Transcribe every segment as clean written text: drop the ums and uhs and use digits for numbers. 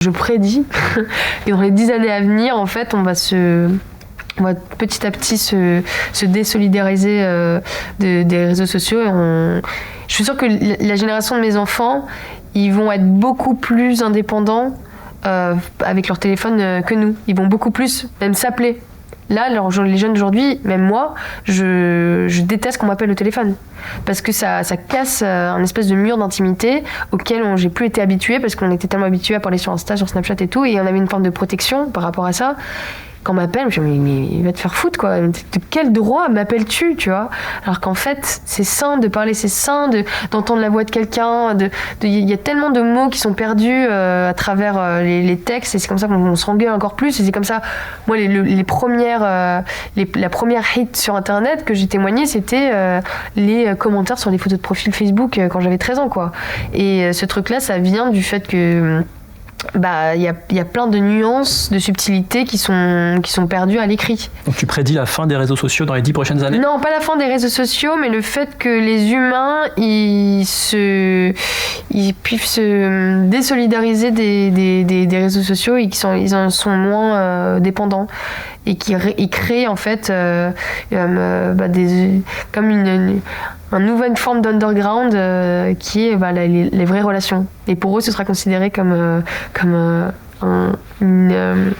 Je prédis que dans les 10 années à venir, en fait, on va petit à petit se désolidariser des réseaux sociaux. Je suis sûre que la génération de mes enfants, ils vont être beaucoup plus indépendants avec leur téléphone que nous. Ils vont beaucoup plus même s'appeler. Là, les jeunes d'aujourd'hui, même moi, je déteste qu'on m'appelle au téléphone. Parce que ça casse un espèce de mur d'intimité auquel j'ai plus été habituée, parce qu'on était tellement habitués à parler sur Insta, sur Snapchat et tout, et on avait une forme de protection par rapport à ça. Quand on m'appelle, je me dis, mais il va te faire foutre, quoi. De quel droit m'appelles-tu, tu vois? Alors qu'en fait, c'est sain de parler, c'est sain d'entendre la voix de quelqu'un. Il y a tellement de mots qui sont perdus à travers les textes, et c'est comme ça qu'on s'engueule encore plus. Et c'est comme ça, moi, la première hit sur Internet que j'ai témoigné, c'était les commentaires sur les photos de profil Facebook quand j'avais 13 ans, quoi. Et ce truc-là, ça vient du fait que il y a plein de nuances, de subtilités qui sont perdues à l'écrit. Donc tu prédis la fin des réseaux sociaux dans les 10 prochaines années ? Non, pas la fin des réseaux sociaux, mais le fait que les humains ils puissent se désolidariser des réseaux sociaux et qu'ils en sont moins dépendants. Et qui créent en fait comme une nouvelle forme d'underground qui est les vraies relations. Et pour eux, ce sera considéré comme une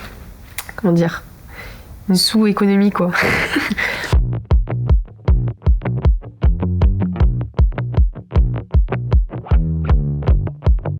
sous-économie, quoi.